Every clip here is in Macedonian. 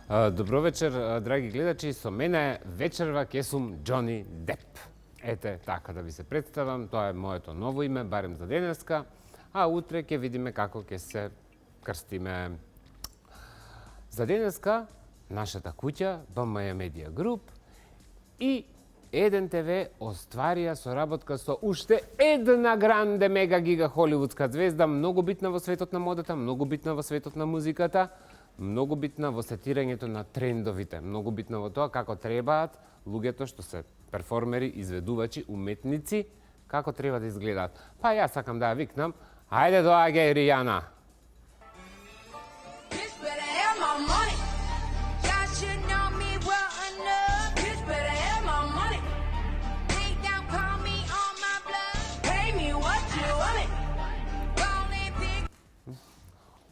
Добро вечер, драги гледачи. Со мене вечерва ќе сум Џони Деп. Ете, така да ви се представам. Тоа е моето ново име, барем за денеска. А утре ќе видиме како ќе се крстиме. За денеска, нашата куќа, БМЕ Медија Груп и Еден ТВ остварија соработка со уште една гранде мега гига холивудска звезда, многу битна во светот на модата, многу битна во светот на музиката, многу битна во сетирањето на трендовите, многу битна во тоа како требаат луѓето што се перформери, изведувачи, уметници, како треба да изгледаат. Па јас сакам да ја викнам, ајде доаѓај Ријана.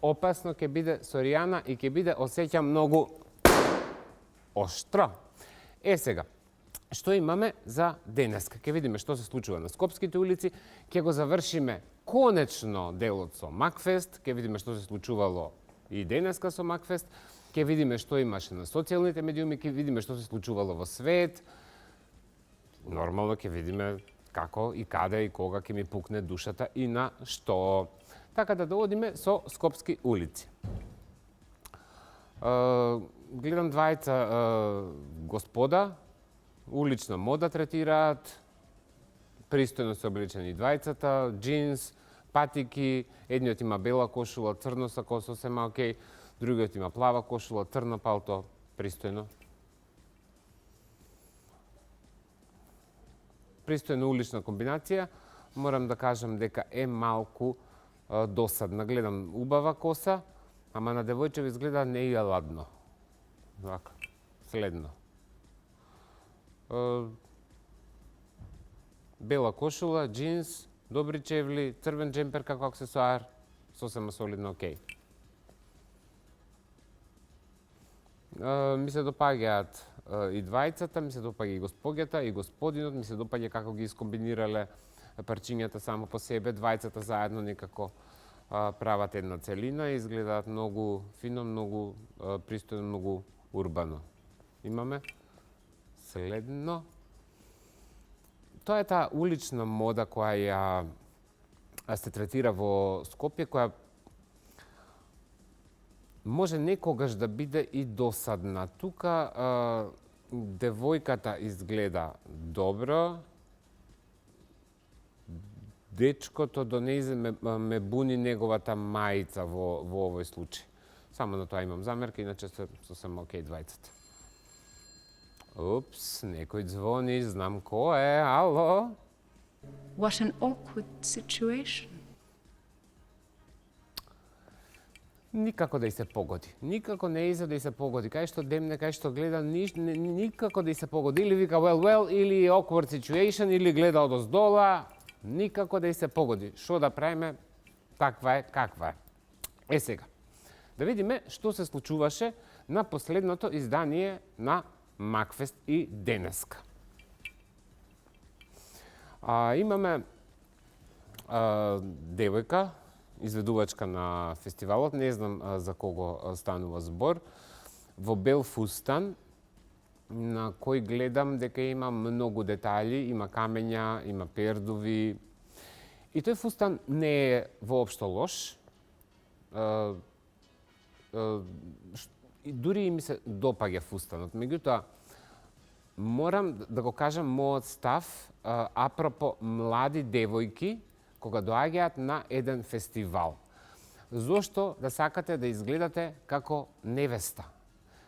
Опасно ќе биде со Ријана и ќе биде, осеќам, многу оштро. Сега, што имаме за денеска? Ќе видиме што се случува на Скопските улици, ќе го завршиме конечно делот со Макфест, ќе видиме што се случувало и денеска со Макфест, ќе видиме што имаше на социјалните медиуми, ќе видиме што се случувало во свет. Нормално ќе видиме како и каде и кога ќе ми пукне душата и на што. Така да одиме со Скопски улици. Гледам двајца господа, улична мода третираат, пристојно се облечени двајцата, джинс, патики, едниот има бела кошула, црно сако, сосема окей, другиот има плава кошула, црно палто, пристојно. Пристојна улична комбинација, морам да кажам дека е малку досадна. Гледам убава коса, ама на девојчево изгледа не и ладно. Вака, следно. Бела кошула, джинс, добри чевли, црвен джемпер како аксесуар, сосема солидно окей. Ми се допаѓаат и двајцата, ми се допаѓа и госпоѓата, и господинот, ми се допаѓа како ги искомбинирале парчињата само по себе, двајцата заедно некако прават една целина и изгледаат многу фино, многу пристојно, многу урбано. Имаме следно. Тоа е таа улична мода која ја се третира во Скопје, која може некогаш да биде и досадна. Тука девојката изгледа добро, дечкото до нејзе ме буни неговата мајца во овој случај. Само на тоа имам замерка, иначе се сосема окей двајцата. Упс, некој звони, знам кој е, ало? What an awkward situation. Никако да и се погоди. Никако не изе да и се погоди. Кај што демне, кај што гледа, никако да и се погоди. Или вика well, или awkward situation, или гледа одоздола. Никако да и се погоди. Што да правиме, таква е, каква е. Сега, да видиме што се случуваше на последното издание на Макфест и денеска. Имаме девојка, изведувачка на фестивалот, не знам за кого станува збор, во бел фустан, на кој гледам дека има многу детали, има камења, има пердови. И тој фустан не е воопшто лош. Дури и ми се допаѓа фустанот. Меѓутоа, морам да го кажам мојот став апропо млади девојки кога доаѓаат на еден фестивал. Зошто да сакате да изгледате како невеста?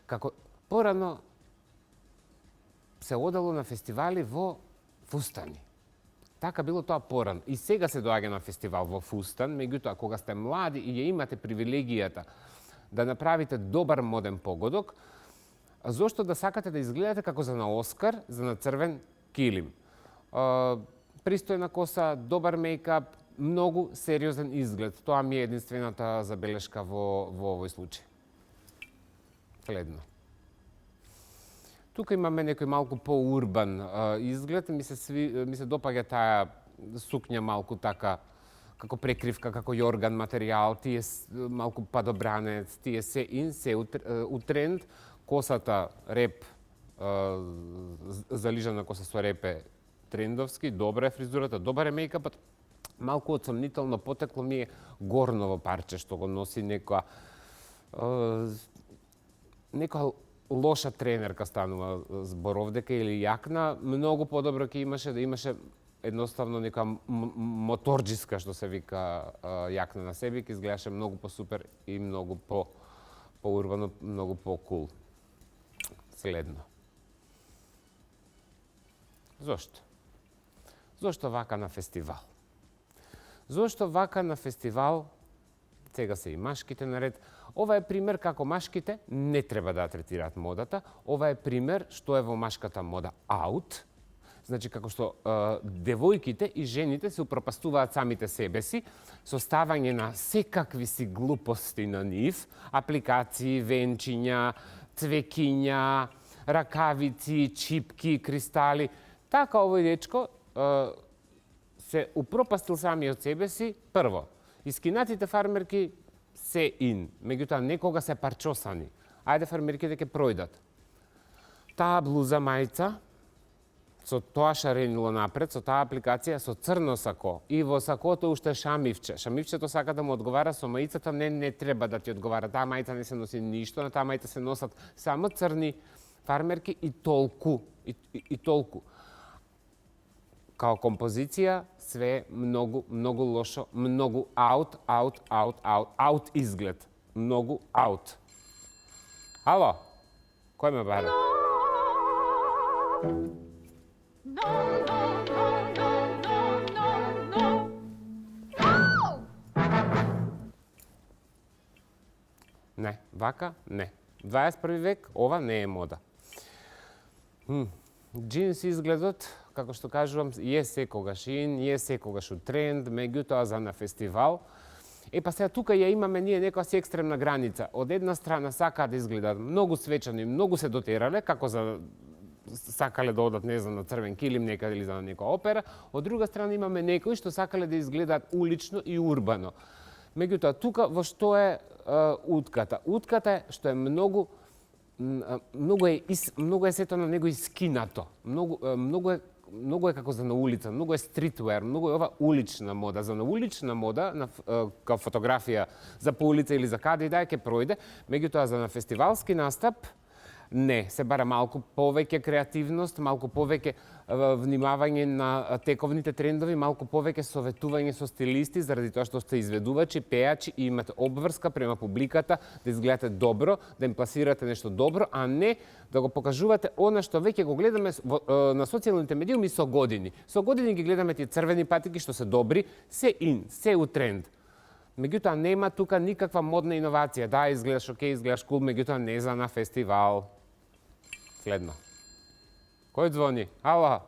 Како порано се одало на фестивали во фустани. Така било тоа порано. И сега се доаѓа на фестивал во фустан, меѓутоа кога сте млади и ја имате привилегијата да направите добар моден погодок, зошто да сакате да изгледате како за на Оскар, за на црвен килим? Пристојна коса, добар мејкап, многу сериозен изглед. Тоа ми е единствената забелешка во овој случај. Следно. Тука имаме некој малку поурбан изглед, ми се допаѓа таа сукња малку така како прекривка, како јорган материјал, тие малку падобранец, тие се у тренд, косата реп, залижана коса со реп е трендовски, добра е фризурата, добар е мејкапот. Малку отсомнително потекло ми е горново парче што го носи некоја лоша тренерка станува зборов дека или јакна, многу подобро ќе имаше да имаше едноставно нека моторџиска што се вика јакна на себе, ќе изгледаше многу по-супер и многу по-урбано, многу по-кул. Следно. Зошто? Зошто вака на фестивал? Зошто вака на фестивал, сега се и машките наред, ова е пример како машките не треба да третираат модата, ова е пример што е во машката мода аут, значи како што девојките и жените се упропастуваат самите себе си, со ставање на секакви си глупости на нив, апликации, венчиња, цвекиња, ракавици, чипки, кристали. Така овој дечко се упропастил сами од себе си. Прво, искинатите фармерки се ин, меѓутоа некога се парчосани. Ајде фармерките ќе пројдат. Таа блуза мајца, со тоа шаренило напред, со таа апликација, со црно сако. И во сакото уште шамивче. Шамивчето сака да му одговара, со мајцата не треба да ти одговара. Таа мајца не се носи ништо, на таа мајца се носат само црни фармерки и толку. И толку. Као композиција, све многу лошо, многу аут изглед. Многу аут. Ало, кој ме бара? Не, вака не. 21 век, ова не е мода. Джинс изгледот, како што кажувам, е секогаш ин, е секогаш у тренд, меѓутоа за на фестивал. Па сега тука ја имаме ние некоја си екстремна граница. Од една страна сакаат да изгледаат многу свечани, многу се дотерале, како за сакале да одат, не знам, на црвен килим некаде или за некоја опера. Од друга страна имаме некои што сакале да изгледаат улично и урбано. Меѓутоа, тука во што е утката? Утката е што е многу е сето на него искинато. Многу е како за на улица, многу е стритвер, многу е ова улична мода. За на улична мода, као фотографија за по улица или за каде и да ќе пројде, меѓутоа за на фестивалски настап, не, се бара малку повеќе креативност, малку повеќе внимавање на тековните трендови, малку повеќе советување со стилисти, заради тоа што сте изведувачи, пејачи и имате обврска према публиката, да изгледате добро, да им пласирате нешто добро, а не да го покажувате она што веќе го гледаме на социјалните медиуми со години. Со години ги гледаме тие црвени патики што се добри, се ин, се у тренд. Меѓутоа нема тука никаква модна иновација. Да, изгледаш окей, изгледаш кул, меѓутоа не за на фестивал. Следно. Кој звони? Ало?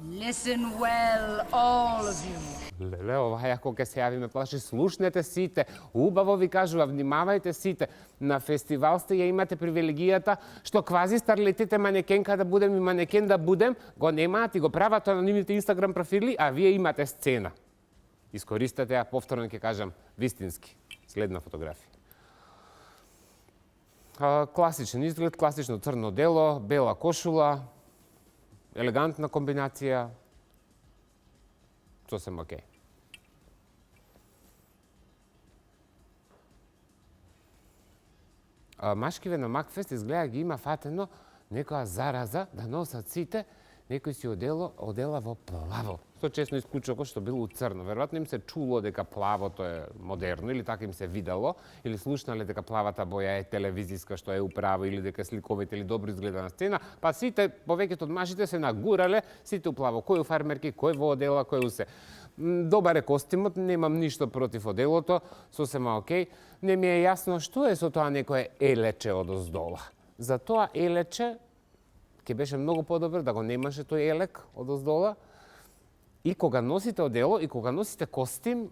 Listen well, all of you. Леле, ова ако ќе се јави ме плаши, слушнете сите. Убаво ви кажува, внимавајте сите. На фестивал сте ја имате привилегијата што квази старлетите манекенка да будем и манекен да будем, го немаат и го прават анонимните Инстаграм профили, а вие имате сцена. Искористете ја, повторно ќе кажам, вистински. Следна фотографија. Класичен изглед, класично црно дело, бела кошула, елегантна комбинација, сосем окей. Машкиве на Макфест изгледа ги има фатено некоја зараза да носат сите, некој си одела во плаво. Со честно исклучоко што било црно. Веројатно им се чуло дека плавото е модерно или така им се видело, или слушнале дека плавата боја е телевизиска што е управа или дека сликовите или добро изгледа на сцена, па сите повеќето од машите се нагурале, сите у плаво, кој у фармерки, кој во одела, кој у се. Добар е костимот, немам ништо против оделото, сосема окей. Не ми е јасно што е со тоа некое елече одоздола. За тоа елече ќе беше многу подобро да го немаше тој елек одоздола. И кога носите одело, и кога носите костим,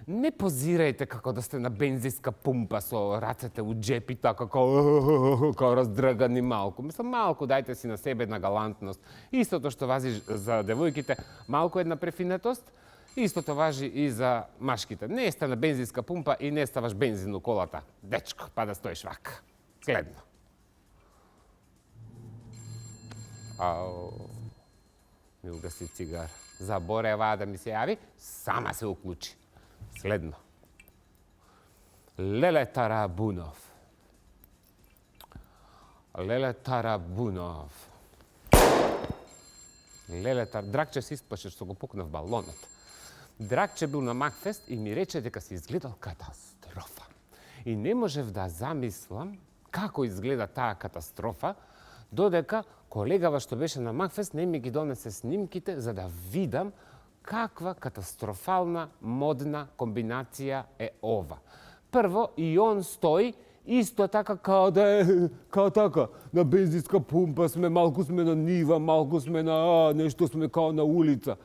не позирајте како да сте на бензинска пумпа со рацете у джепи, така како раздргани малку. Мислам, малку дајте си на себе една галантност. Истото што важи за девојките, малку една префинетост, истото важи и за машките. Не сте на бензинска пумпа и не ставаш бензин у колата. Дечко, па да стоиш вака. Следно. Ау, ми угаси цигар. Заборева да ми се јави, сама се уклучи. Следно. Леле Тарабунов. Леле Тарабунов. Драгче се исплаше што го пукнав балонот. Драгче бил на Макфест и ми рече дека се изгледал катастрофа. И не можев да замислам како изгледа таа катастрофа, додека колегава што беше на Макфест не ми ги донесе снимките за да видам каква катастрофална модна комбинација е ова. Прво, и он стои исто така као да е, као така, на бензинска пумпа сме, малку сме на нива, малку сме на нешто сме као на улица.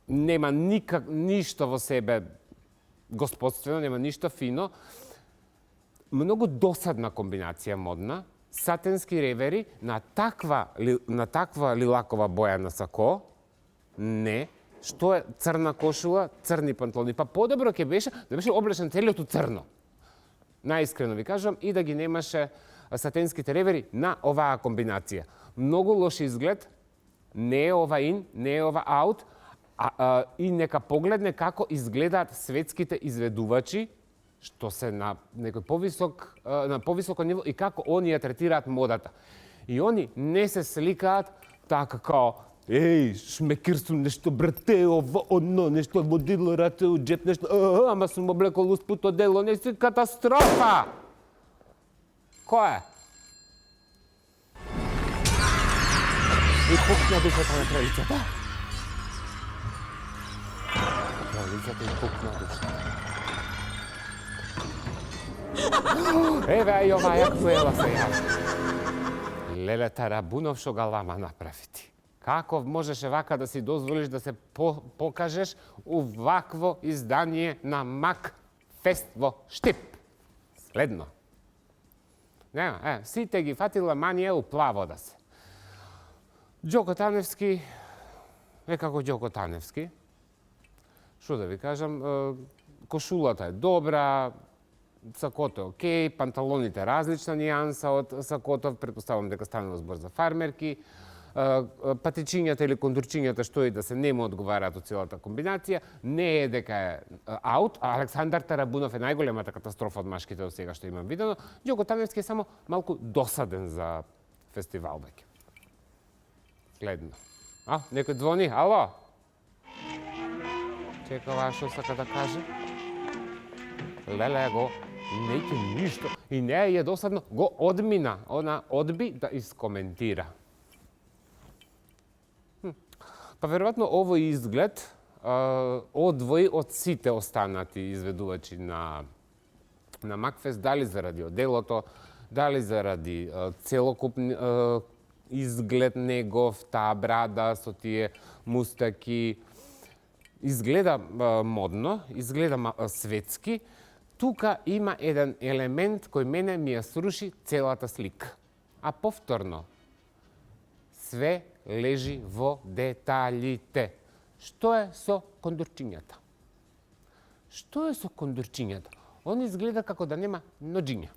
Нема ништо во себе господствено, нема ништо фино. Многу досадна комбинација модна, сатенски ревери на таква лилакова боја на сако, не, што е црна кошула, црни панталони, па подобро ќе беше да беше облечен целиот у црно. Наискрено ви кажам, и да ги немаше сатенските ревери на оваа комбинација. Многу лош изглед, не е ова ин, не е ова аут, и нека погледне како изгледаат светските изведувачи, што се на некој повисоко ниво и како они ја третираат модата. И они не се сликаат така као еј, шмекер сум нешто брате, ова, оно, нешто водило раце у джеп, нешто, ама сум облекол успуто дело, не си катастрофа! Кој е? И пукна душата на кралицата. Кралицата и пукна душата. Еве, и ова ја квела се јава. Леле Тарабунов шо галама направити. Како можеше вака да си дозволиш да се покажеш у вакво издание на Мак Фест во Штип? Следно. Нема, сите ги фатила манија у плаво да се. Ѓоко Таневски е како Ѓоко Таневски. Што да ви кажам, кошулата е добра, сакото е окей, панталоните различна нијанса од сакото, претпоставам дека станува збор за фармерки, патичињата или кондурчињата што и да се не му одговараат од целата комбинација, не е дека е аут, а Александар Тарабунов е најголемата катастрофа од машките до сега што имам видено. Ѓоко Таневски е само малку досаден за фестивал веќе. Следно. Некој звони, ало? Чекава што сака да каже. Леле го, неќе ништо. И не е досадно, го одмина. Она одби да искоментира. Па веројатно овој изглед одвои од сите останати изведувачи на Макфест, дали заради оделото, дали заради целокупни изглед негов, таа брада со тие мустаки. Изгледа модно, изгледа светски. Тука има еден елемент кој мене ми ја сруши целата слика. А повторно, све лежи во деталите. Што е со кондурчињата? Што е со кондурчињата? Он изгледа како да нема ноџиња.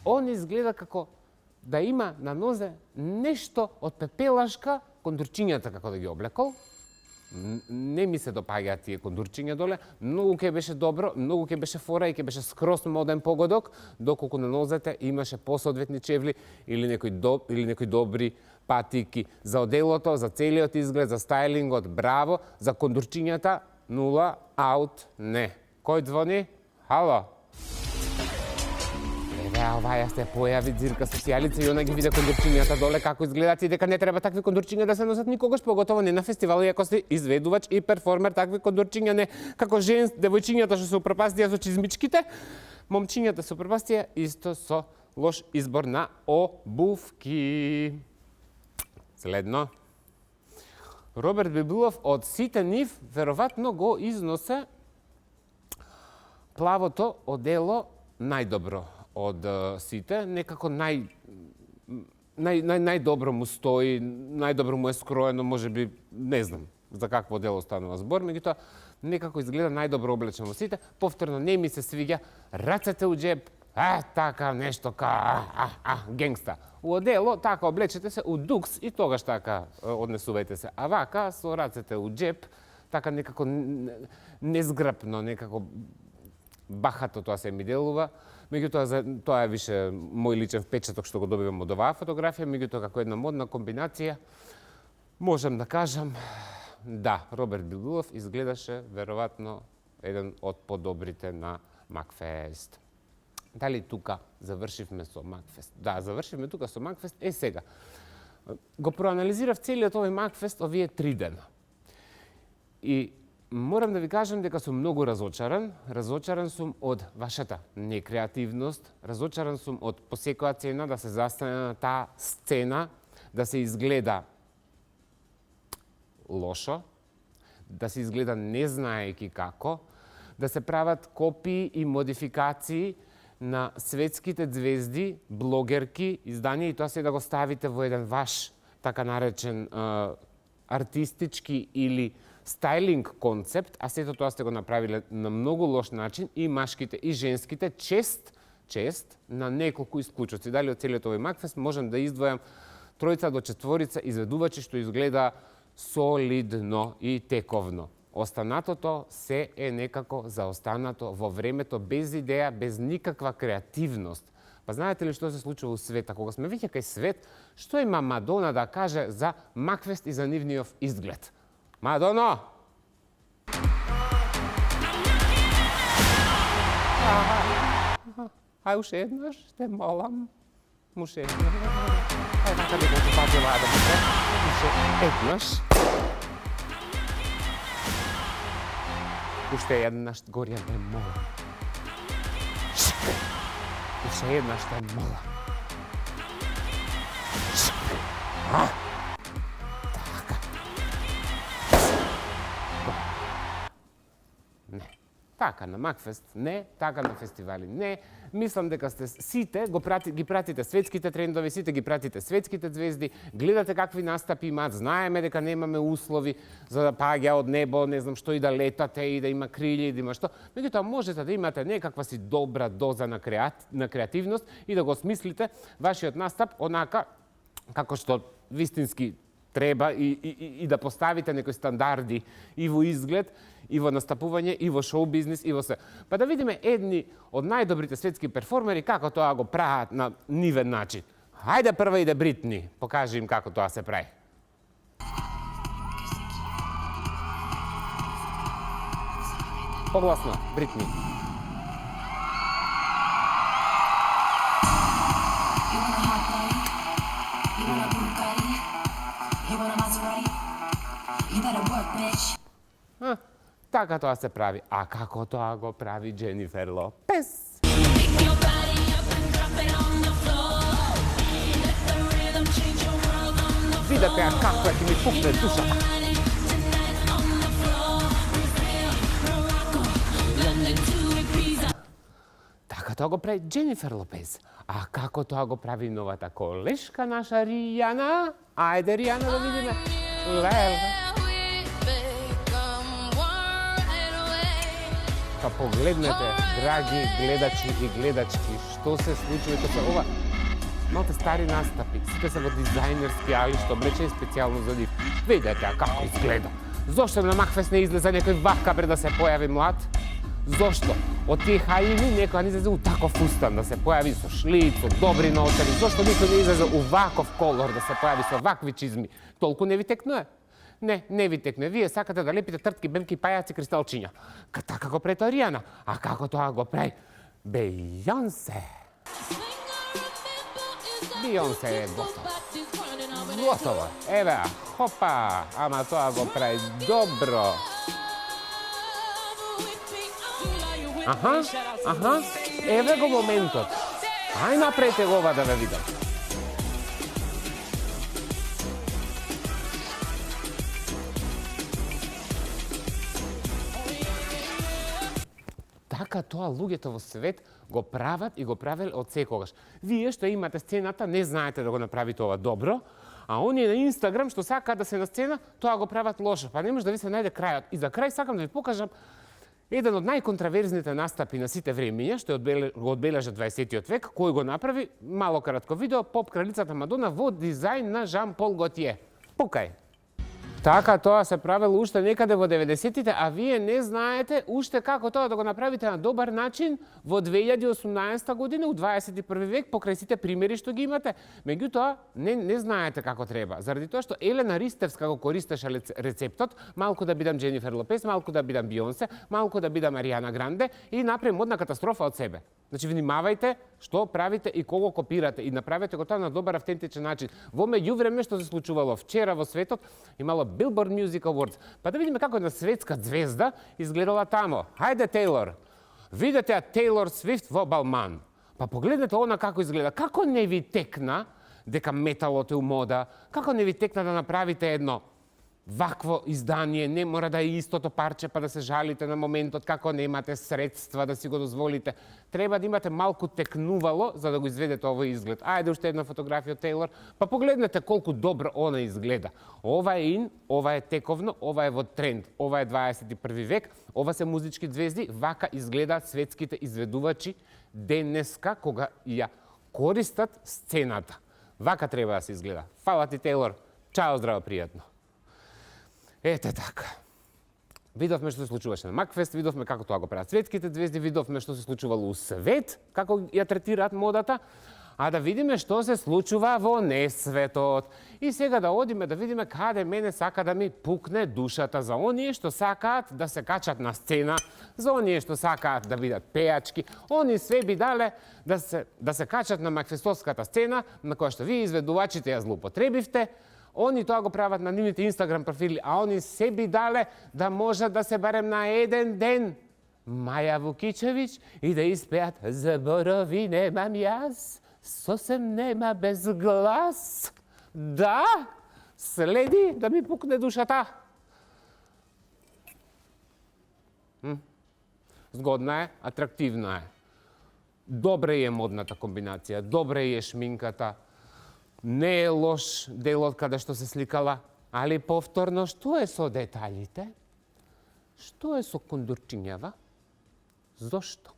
Он изгледа како да има на нозе нешто од пепелашка, кондурчињата како да ги облекол. Не ми се допаѓаат тие кондурчиња доле. Многу ќе беше добро, многу ќе беше фора и ќе беше скроз моден погодок, доколку на нозете имаше посоодветни чевли или некои добри патики. За оделото, за целиот изглед, за стајлингот, браво. За кондурчињата, нула, аут, не. Кој звони? Хало? Оваа се појави Дзирка социјалица и она ги виде кондурчињата доле како изгледаат и дека не треба такви кондурчиња да се носат никогаш, поготово не на фестивал, иако си изведувач и перформер, такви кондурчиња не како девојчињата што се упропастија со чизмичките, момчињата се упропастија исто со лош избор на обувки. Следно. Роберт Бибилов од сите нив веројатно го износе плавото одело најдобро од сите, некако најдобро му стои, најдобро му е скроено, можеби, не знам за какво дело станува збор, меѓутоа некако изгледа најдобро облечен во сите. Повторно не ми се свиѓа рацете у џеб, така нешто генгста. У одело, така облечете се у дукс и тогаш така однесувајте се. А вака, со рацете у джеп, така некако незграпно, некако бахато тоа се ми делува. Меѓутоа, тоа е више мој личен впечаток што го добивам од оваа фотографија, меѓутоа како една модна комбинација, можам да кажам, да, Роберт Билбилов изгледаше веројатно еден од подобрите на Макфест. Дали тука завршивме со Макфест? Да, завршивме тука со Макфест. Сега, го проанализирав целиот овој Макфест овие 3 дена. И морам да ви кажам дека сум многу разочаран. Разочаран сум од вашата некреативност, разочаран сум од по секоја цена да се застане на таа сцена, да се изгледа лошо, да се изгледа не знаеки како, да се прават копии и модификации на светските звезди, блогерки, изданија и тоа се да го ставите во еден ваш, така наречен, артистички или стайлинг концепт, а сето тоа сте го направиле на многу лош начин и машките и женските, чест на неколку исклучоци. Дали од целиот овој Макфест можам да издвојам 3 до 4 изведувачи што изгледа солидно и тековно. Останатото се е некако заостанато во времето, без идеја, без никаква креативност. Па знаете ли што се случува у света? Кога сме веќе кај свет, што има Мадона да каже за Макфест и за нивниот изглед? Мадоно! Ај уште еднаш, те молам. Уште еднаш. Ај така ли го патила да буде? Уште еднаш. Уште еднаш, Горјан, те молам. Уште еднаш, те молам. Така. Не. Така на Макфест не, така на фестивали не. Мислам дека сте сите ги пратите светските трендови, сите ги пратите светските звезди, гледате какви настапи имаат, знаеме дека немаме услови за да паѓа од небо, не знам што и да летате и да има крилји и да има што. Меѓутоа можете да имате некаква си добра доза на креативност и да го смислите вашиот настап онака како што вистински треба и да поставите некои стандарди и во изглед, и во настапување, и во шоу бизнис, и во се. Па да видиме едни од најдобрите светски перформери како тоа го прават на нивен начин. Хајде прва иде Бритни, покажи им како тоа се прави. Погласно, Бритни. Така тоа се прави. А како тоа го прави Дженифер Лопес? Видете како ќе ми пукне душата. Така тоа го прави Дженифер Лопес. А како тоа го прави новата колешка наша Ријана? Ајде, Ријана, да видиме. Па погледнете, драги гледачи и гледачки, што се случува и тоа ова малте стари настапи, сите се во дизајнерски алишта, облечени специјално за нив. Видете како изгледа. Зошто на Макфест не излезе некој вака пред да се појави млад? Зошто? Од тие хајини некој не излезе у таков фустан да се појави со шлиц, со добри ноцари. Зошто никој не излезе у ваков колор да се појави со вакви чизми? Толку не ви текнуе? Не ви текне. Вие сакате да лепите тртки, бемки, пајаци, кристалчиња. Така го прави тоа Ријана. А како тоа го прави Бејонсе? Бејонсе е готова. Готова. Еве, хопа. Ама тоа го прави добро. Аха. Еве го моментот. Ај напрете го ова да ве видам. Така тоа луѓето во свет го прават и го правеле од секогаш. Вие што имате сцената не знаете да го направите ова добро, а оние на Инстаграм што сакаат да се на сцена, тоа го прават лошо. Па не може да ви се најде крајот. И за крај сакам да ви покажам Еден од најконтраверзните настапи на сите времиња, што го одбележа 20 век, кој го направи, мало кратко видео, поп кралицата Мадона во дизајн на Жан Пол Готие. Пукај! Така, тоа се правело уште некаде во 90-тите, а вие не знаете уште како тоа да го направите на добар начин во 2018 година, у 21 век, покрај сите примери што ги имате. Меѓутоа, не знаете како треба. Заради тоа што Елена Ристевска го користеше рецептот, малку да бидам Дженифер Лопес, малку да бидам Бионсе, малку да бидам Ариана Гранде и направи модна катастрофа од себе. Значи, внимавајте што правите и кого копирате и направете го тоа на добар автентичен начин. Во меѓувреме што се случувало вчера во светот, имало Billboard Music Awards. Па да видиме како една светска звезда изгледала тамо. Хајде, Тейлор. Видете ја Тейлор Свифт во Балман. Па погледнете она како изгледа. Како не ви текна дека металот е у мода? Како не ви текна да направите едно вакво издание, не мора да е истото парче па да се жалите на моментот како немате средства да си го дозволите. Треба да имате малку текнувало за да го изведете овој изглед. Ајде уште една фотографија од Тейлор, па погледнете колку добро она изгледа. Ова е ин, ова е тековно, ова е во тренд, ова е 21 век, ова се музички звезди, вака изгледаат светските изведувачи денеска кога ја користат сцената. Вака треба да се изгледа. Фала ти, Тейлор. Чао, здраво, пријатно. Ете така. Видовме што се случуваше на Макфест, видовме како тоа го прават светските звезди, видовме што се случувало у свет, како ја третираат модата, а да видиме што се случува во несветот. И сега да одиме да видиме каде мене сака да ми пукне душата за оние што сакаат да се качат на сцена, за оние што сакаат да бидат пејачки, они све би дале да се качат на макфестовската сцена, на која што вие изведувачите ја злоупотребивте. Они тоа го прават на нивните Инстаграм профили, а они се би дале да можат да се барем на еден ден Маја Вукичевиќ и да испеат "Зборови немам јас, сосем нема без глас". Да, следи да ми пукне душата. Згодна е, атрактивна е. Добре е модната комбинација, добре е шминката. Не е лош делот каде што се сликала, али повторно, што е со деталите? Што е со кондурчињава? Зошто?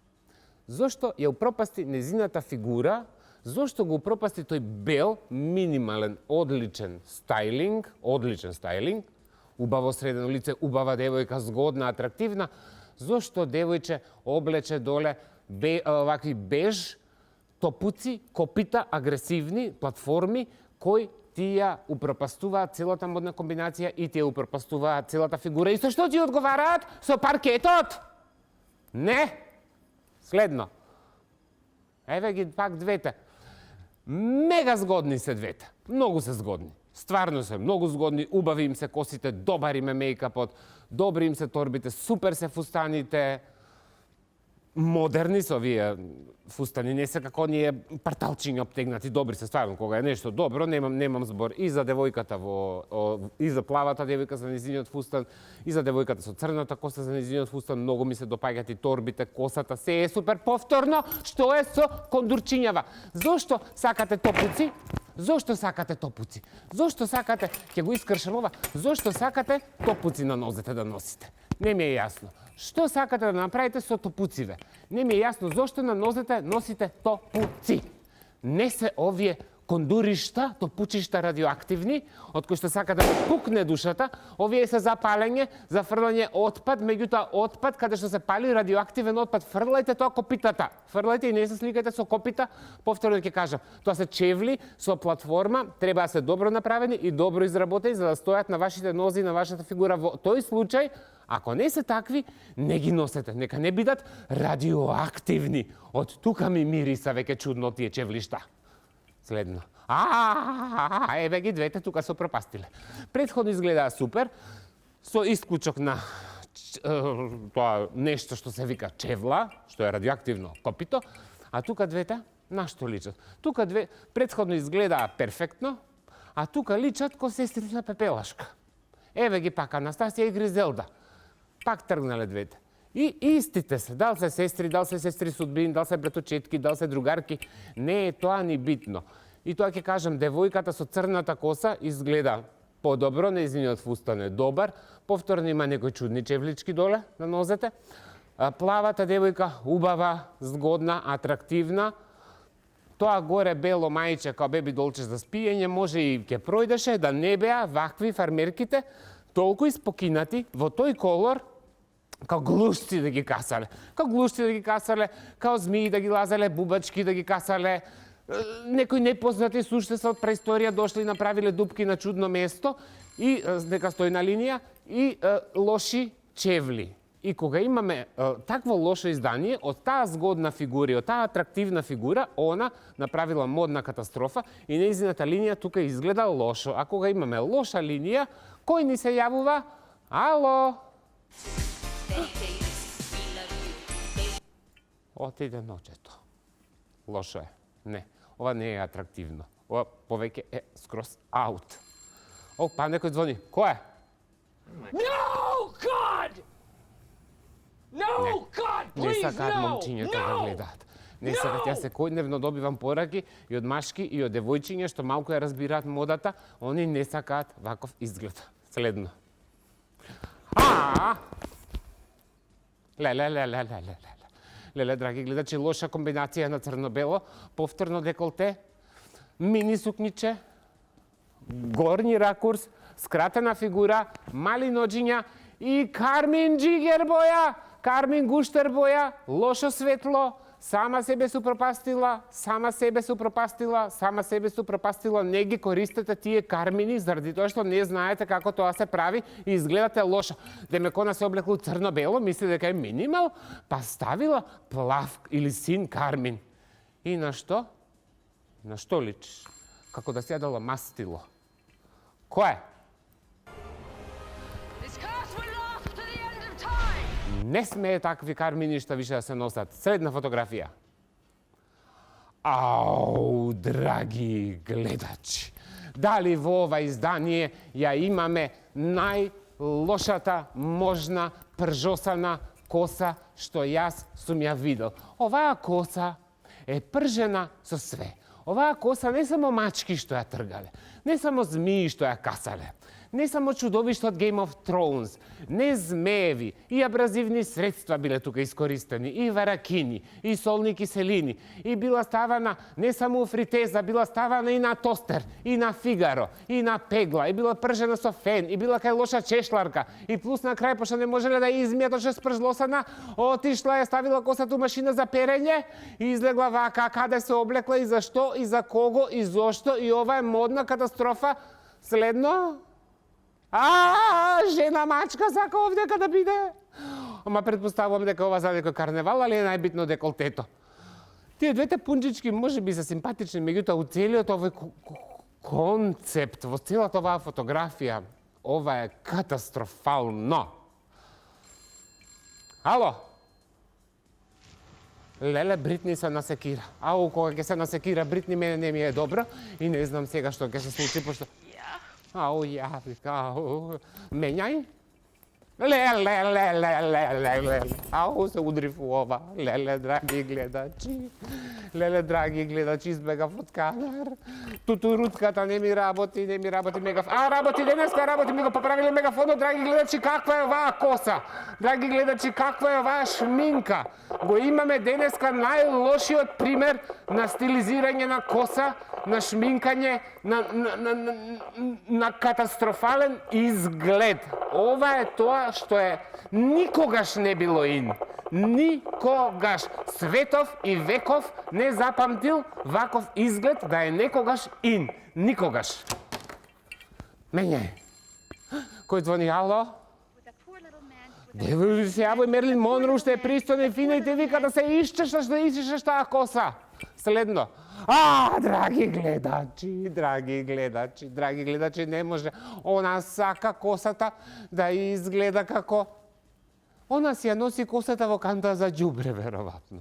Зошто ја упропасти незината фигура? Зошто го упропасти тој бел, минимален, одличен стајлинг, убаво средено лице, убава девојка, згодна, атрактивна? Зошто девојче облече доле вакви беж, топуци, копита, агресивни платформи, кои ти ја упропастуваат целата модна комбинација и ти ја упропастуваат целата фигура. И со што ти одговараат? Со паркетот? Не. Следно. Еве ги пак двете. Мега згодни се двете. Многу се згодни. Стварно се многу згодни, убави им се косите, добар им е мејкапот, добри им се торбите, супер се фустаните. Модерни се овие фустани, не се како оние парталчиња обтегнати, добри се стварно, кога е нешто добро, немам збор и за девојката и за плавата девојка за низиниот фустан, и за девојката со црната коса за низиниот фустан, многу ми се допаѓаат и торбите, косата, се е супер. Повторно, што е со кондурчињава? Зошто сакате топуци? Зошто сакате топуци? Зошто сакате, ќе го искршам ова, зошто сакате топуци на нозете да носите? Не ми е јасно. Што сакате да направите со топуциве? Не ми е јасно зошто на нозете носите топуци. Не се овие кондуришта, топучишта радиоактивни, од кои што сака да пукне душата, овие се за палење, за фрлање отпад, меѓутоа отпад, каде што се пали радиоактивен отпад, фрлајте тоа копитата. Фрлајте и не се сликајте со копита, повторно ќе кажам. Тоа се чевли со платформа, треба да се добро направени и добро изработени за да стојат на вашите нози, на вашата фигура. Во тој случај, ако не се такви, не ги носете. Нека не бидат радиоактивни. Од тука ми мириса веќе чудно тие чевлишта. Следно. Еве ги двете тука се пропастиле. Претходно изгледаа супер, со исклучок на тоа нешто што се вика чевла, што е радиоактивно копито, а тука двете на што личат? Тука претходно изгледаа перфектно, а тука личат ко сестрите на Пепелашка. Еве ги пак Анастасија и Гризелда. Пак тргнале двете. И истите се, дал се сестри судбини, дал се браточетки, дал се другарки, не е тоа ни битно. И тоа ќе кажам, девојката со црната коса изгледа подобро, нејзиниот фустан е добар, повторно има некои чудни чевлички доле на нозете. плавата девојка, убава, згодна, атрактивна, тоа горе бело мајче као беби долче за спиење, може и ќе пројдеше да не беа вакви фармерките, толку испокинати во тој колор, као глушци да ги касале. Као глушци да ги касале, као змии да ги лазале, бубачки да ги касале, некои непознати суштества од преисторија дошли и направиле дупки на чудно место и нека стои на линија и лоши чевли. И кога имаме такво лошо издание, од таа згодна фигура, од таа атрактивна фигура, она направила модна катастрофа и нејзината линија тука изгледа лошо. А кога имаме лоша линија, кој ни се јавува? Ало? Отиде ноќето. Лошо е. Не, ова не е атрактивно. Ова повеќе е скроз аут. О, па некој звони. Кој е? No, God! No, God, Не please, сакаат no! момчињата да No! гледаат. Не сакаат, јас секојдневно добивам пораки и од машки и од девојчиња што малку ја разбираат модата, они не сакаат ваков изглед. Следно. Леле, драги гледачи, лоша комбинација на црно-бело, повторно деколте, мини сукниче, горни ракурс, скратена фигура, мали ноџиња и кармин джигер боја, кармин гуштер боја, лошо светло, сама себе супропастила, не ги користете тие кармини заради тоа што не знаете како тоа се прави и изгледате лошо. Демекона се облекла црно-бело, мисли дека е минимал, па ставила плав или син кармин. И на што? На што личиш? Како да сјадала мастило. Кој е? Не смее такви карминишта више да се носат. Следна фотографија. Ау, драги гледачи, дали во ова издание ја имаме најлошата можна пржосана коса што јас сум ја видел. Оваа коса е пржена со све. Оваа коса не само мачки што ја тргале, не само змии што ја касале, не само чудовишта од Game of Thrones, не змееви, и абразивни средства биле тука искористени, и варакини, и солни киселини, и била ставана не само у фритеза, била ставана и на тостер, и на фигаро, и на пегла, и била пржена со фен, и била кај лоша чешларка, и плюс на крај, пошто не можеле да ја измијат, што спржлосана, отишла ја ставила косата у машина за перење, и излегла вака, каде се облекла, и зашто, и за кого, и зошто, и ова е модна катастрофа. Следно, жена мачка сака овдека да биде. Ама предпоставувам дека ова за некој карневал, али е најбитно деколтето. Тие двете пунџички може би се симпатични, меѓутоа у целиот овој концепт, во целата оваа фотографија, ова е катастрофално. Ало? Леле, Бритни се насекира. Ау, кога ќе се насекира Бритни, мене не ми е добро и не знам сега што ќе се случи, пошто... Ау, јави, ау, менјај. Леле. Ау, се удрив у ова. Леле, драги гледачи. Избегав од кадар. Тутурутката не ми работи мегафон. Работи денеска, ми го поправиле мегафонот. Драги гледачи, каква е оваа коса? Драги гледачи, каква е оваа шминка? Го имаме денеска најлошиот пример на стилизирање на коса, на шминкање, на катастрофален изглед. Ова е тоа што е никогаш не било ин. Никогаш. Светов и веков не запамтил ваков изглед да е некогаш ин. Никогаш. Мене. Кој звони, ало? Девој се јавој, Мерлин Монро, уште е пристојна и фина и те вика да се исчешаш, да исчешаш таа коса. Следно. Драги гледачи, не може. Она сака косата да изгледа како... Она си ја носи косата во канта за џубре, веројатно.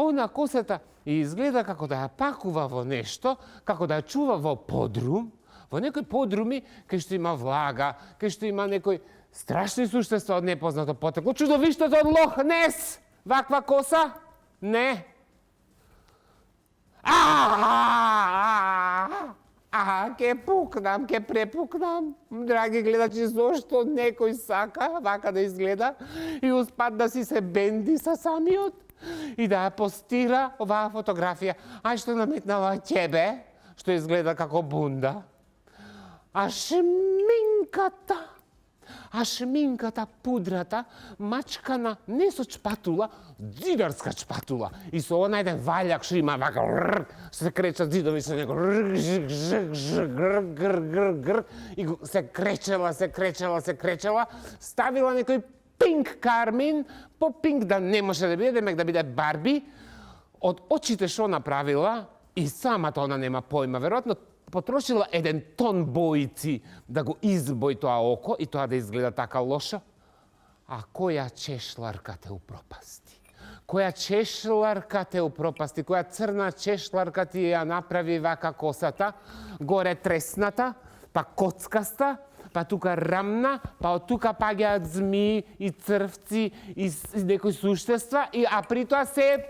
Она косата изгледа како да ја пакува во нешто, како да ја чува во подрум, во некои подруми, кај што има влага, кај што има некои страшни суштества од непознато потекло. Чудовиштето од Лох Нес! Ваква коса? Не. ке пукнам, ке препукнам. Драги гледачи, зошто некој сака вака да изгледа и успат да си се бенди са самиот и да ја постира оваа фотографија. А што наметнала тебе, што изгледа како бунда? А шминката, пудрата, мачкана не со чпатула, зидарска чпатула. И со она еден ваљак што има вака, се кречат зидови со него, и се кречела, ставила некој пинк кармин, по пинк да не може да биде, демек да биде Барби, од очите што направила, и самата она нема појма, веројатно потрошила 1 тон боици да го избои тоа око и тоа да изгледа така лошо. А која чешларка те упропасти? Која црна чешларка ти ја направи вака косата, горе тресната, па коцкаста, па тука рамна, па од тука паѓаат змии и црвци и некои суштества, а при тоа се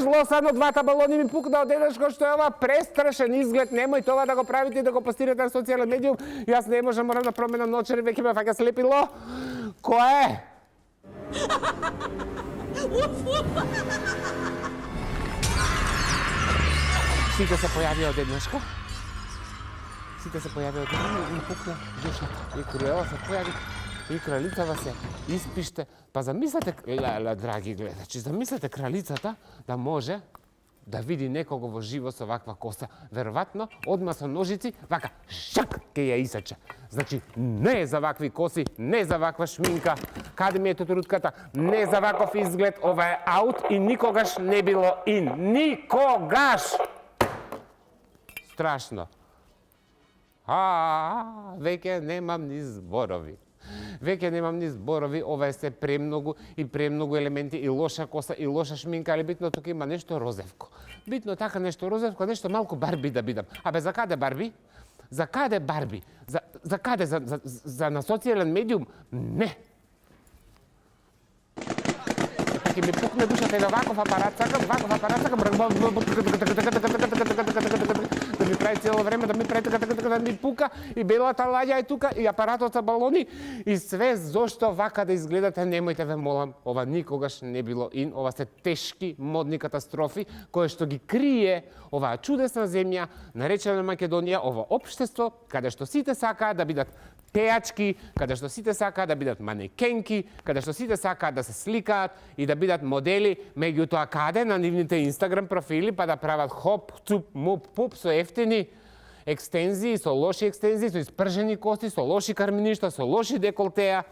жлосано 2 балони ми пукна од еднаш, што е ова престрашен изглед. Немој това да го правите и да го постирате на социјален медиум. Јас не можам, морам да променам ночер, веќе ме фаќа слепило. Кој е? Сите се појавија од еднашка. И пукна душата. И Круела се појави, и кралицава се испиште. Па замислете, драги гледачи, замислете кралицата да може да види некого во живо со ваква коса. Веројатно, одма со ножици, вака, шак, ке ја исече. Значи, не за вакви коси, не за ваква шминка. Каде ми е тутурутката? Не за ваков изглед, ова е аут и никогаш не било ин. Никогаш! Страшно. Веќе немам ни зборови. Ова е се премногу елементи и лоша коса и лоша шминка, али битно тука има нешто розевко. Битно така нешто розевко, нешто малку Барби да бидам. За каде Барби? За каде Барби? За каде? За на социјален медиум? Не. Ке ми пукне душата и ваков апарат сакам, да ми прави цело време, да ми прави да ми пука и белата лаѓа е тука и апаратот со балони и све зошто вака да изгледате, немојте ве молам, ова никогаш не било ин, ова се тешки модни катастрофи кои што ги крие оваа чудесна земја наречена Македонија, ова општество каде што сите сакаат да бидат пејачки, каде што сите сакаат да бидат манекенки, каде што сите сакаат да се сликаат и да бидат модели, меѓутоа каде на нивните Инстаграм профили, па да прават хоп, цуп, муп, пуп со ефтини екстензии, со лоши екстензии, со испржени кости, со лоши карминишта, со лоши деколтеа.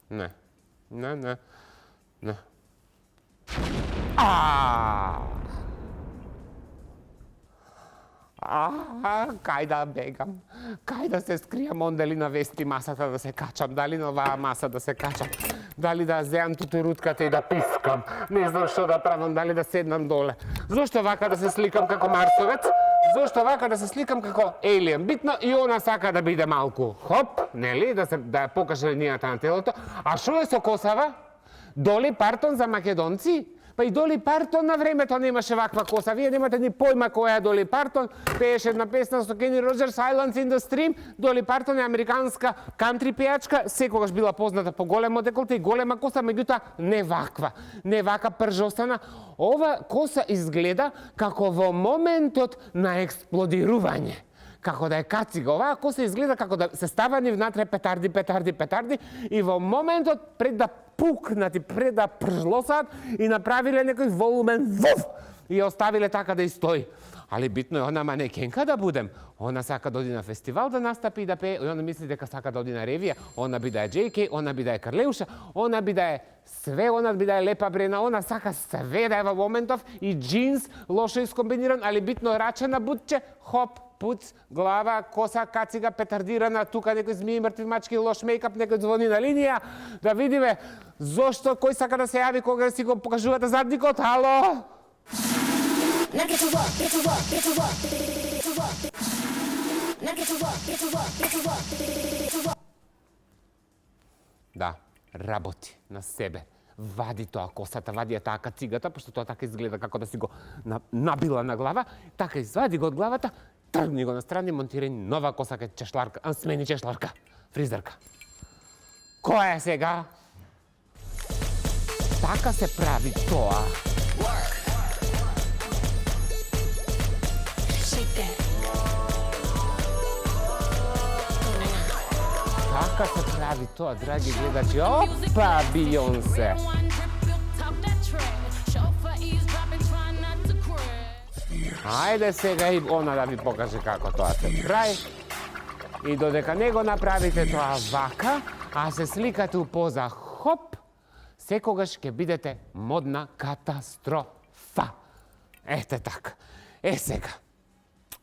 Не. Кај да бегам? Кај да се скријам, ондели на вести масата да се качам? Дали на оваа маса да се качам? Дали да земам тутурутката и да пискам? Не знам што да правам, дали да седнам доле? Зошто вака да се сликам како марсовец? Зошто вака да се сликам како елиен? Битно и она сака да биде малку хоп, нели? Да ја покаже линијата на телото. А што е со косава? Доли Партон за македонци? Па и Доли Партон на времето немаше ваква коса. Вие немате ни појма која е Доли Партон. Пееше една песна со Кени Роџерс, Silence in the Stream. Доли Партон е американска кантри пејачка, секогаш била позната по големо деколте и голема коса, меѓутоа не ваква. Не вака пржосана. Ова коса изгледа како во моментот на експлодирување. Како да е кацига. Оваа коса изгледа како да се ставани внатре петарди и во моментот пред да пукнат и пред да пржлосат и направиле некој волумен вуф и ја оставиле така да и стои. Али битно е она манекенка да будем. Она сака да оди на фестивал да настапи и да пее, и она мисли дека сака да оди на ревија, она би да е JK, она би да е Карлеуша, она би да е све, она би да е Лепа Брена, она сака све да е во моментов и джинс лошо искомбиниран, али битно рачена бутче, хоп, пуц, глава, коса, кацига, петардирана, тука некои змии, мртви мачки, лош мејкап, некој звони на линија, да видиме зошто кој сака да се јави кога си го покажувате задникот, ало? Now get to work, get to work, get to work, get to work. Now get to work, get to work, get to work, get to work. Да, работи на себе. вади тоа косата, вади ја таа кацигата, пошто тоа така изгледа како да си го набила на глава, така извади го од главата, тргни го настрани, монтирај нова коса кај чешларка, смени чешларка, фризерка. Која е сега? Така се прави тоа. Така се прави тоа, драги гледачи. Опа, Бионсе! Ајде сега и она да ви покаже како тоа се прави. И додека не го направите тоа вака, а се сликате у поза хоп, секогаш ќе бидете модна катастрофа. Ете така. Сега,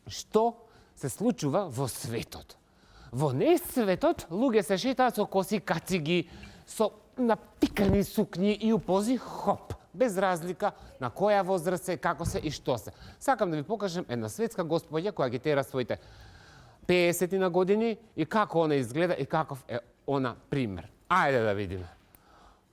што се случува во светот? Во несветот луѓе се шетаат со коси кациги, со напикани сукњи и у пози хоп, без разлика на која возраст се, како се и што се. Сакам да ви покажем една светска господја која ги тера своите 50 на години и како она изгледа и каков е она пример. Ајде да видиме.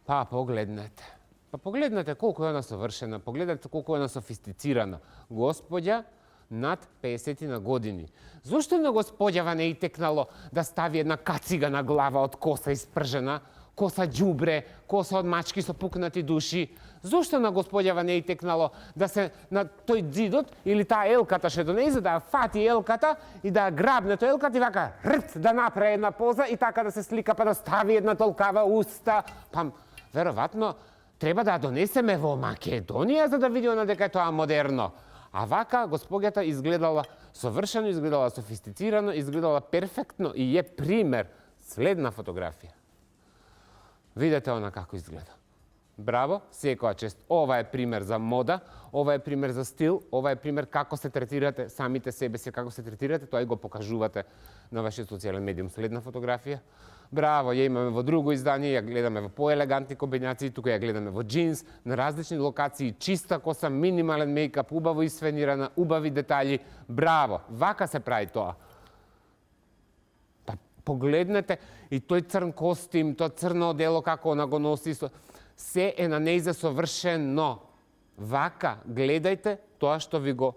Па погледнете. Па погледнете колку е она совршена, погледнете колку е она софистицирана. Господја над 50 на години. Зошто на господјава не и текнало да стави една кацига на глава од коса испржена, коса ѓубре, коса од мачки со пукнати души? Зошто на господјава не и текнало да се на тој дзидот или таа елката ше донезе, да ја фати елката и да ја грабне тој елката и вака рт да направи една поза и така да се слика па да стави една толкава уста? Па веројатно треба да ја донесеме во Македонија за да види она дека е тоа модерно. А вака господјата изгледала совршено, изгледала софистицирано, изгледала перфектно и е пример. Следна фотографија. Видете она како изгледа. Браво, секоја чест. Ова е пример за мода, ова е пример за стил, ова е пример како се третирате самите себе си, како се третирате, тоа и го покажувате на вашиот социјален медиум. Следна фотографија. Браво, ја имаме во друго издание, ја гледаме во поелегантни комбинации, тука ја гледаме во джинс, на различни локации, чиста коса, минимален мејкап, убаво исфенирана, убави детали. Браво, вака се прави тоа. Па погледнете и тој црн костим, тоа црно одело како она го носи, се е на нејзе совршено. Вака, гледајте тоа што ви го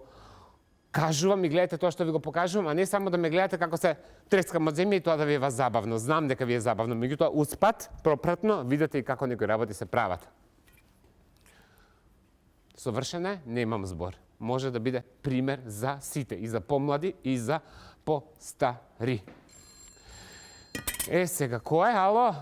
кажувам и гледате тоа што ви го покажувам, а не само да ме гледате како се трескам од земја и тоа да ви е забавно. Знам дека ви е забавно, меѓутоа успат, пропратно, видите и како некои работи се прават. Совршена е, немам збор. Може да биде пример за сите, и за помлади, и за постари. Сега, кој е, ало?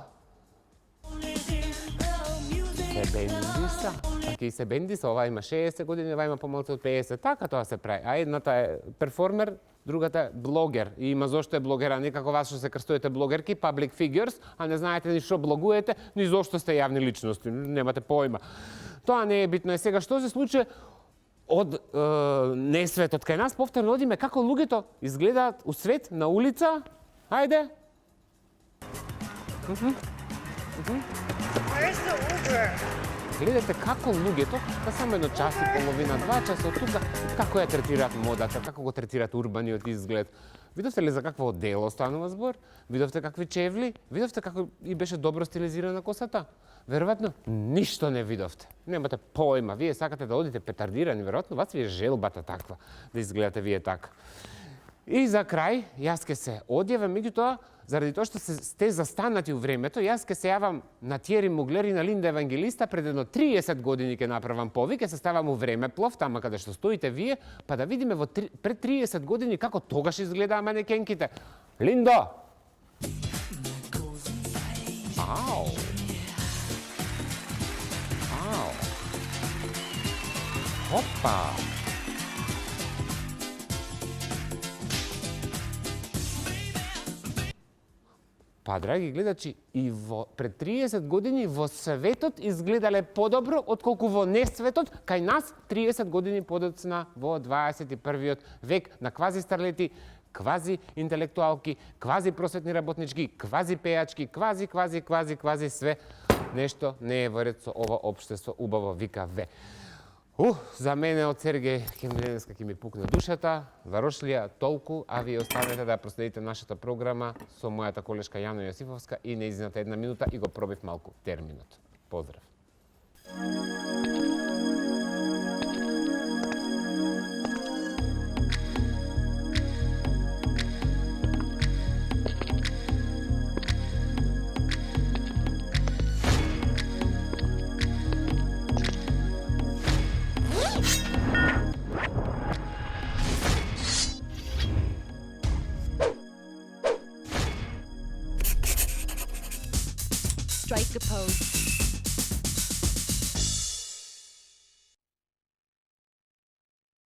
Себендиса. Така и Себендиса, ова има 60 години, ова има помалку од 50. Така тоа се прави. А едната е перформер, другата е блогер. И има зошто е блогер, а не како вас што се крстувате блогерки, public figures, а не знаете ни што блогуете, ни зошто сте јавни личности. Немате појма. Тоа не е битно. Сега, што се случи од несветот кај нас? Повторно одиме како луѓето изгледаат у свет, на улица. Ајде. Гледате како луѓето, па само едно час и половина, 2 часа од тука, како ја третираат модата, како го третираат урбаниот изглед. Видовте ли за какво дело станува збор? Видовте какви чевли? Видовте како и беше добро стилизирана косата? Веројатно, ништо не видовте. Немате појма. Вие сакате да одите петардирани, веројатно вас ви е желбата таква, да изгледате вие така. И за крај, јас ке се одјавам, меѓутоа, заради тоа што сте застанати у времето, јас ке се јавам на Тиери Муглер и на Линда Евангелиста пред едно 30 години ке направам повик, ке се ставам у времеплов, тама каде што стоите вие, па да видиме пред 30 години како тогаш изгледаа манекенките. Линдо! Ау! Ау! Опа! Па, драги гледачи, и пред 30 години во светот изгледале подобро, отколку во несветот, кај нас 30 години подоцна во 21. век на квази старлети, квази интелектуалки, квази просветни работнички, квази пејачки, квази, све нешто не е во ред со ова општество, убаво вика ве. За мене од Сергеј Кемленска ќе ми пукне душата. Зарошлија толку, а вие останете да проследите нашата програма со мојата колешка Јана Јосифовска и нејзината 1 минута и го пробив малку терминот. Поздрав! Strike a pose.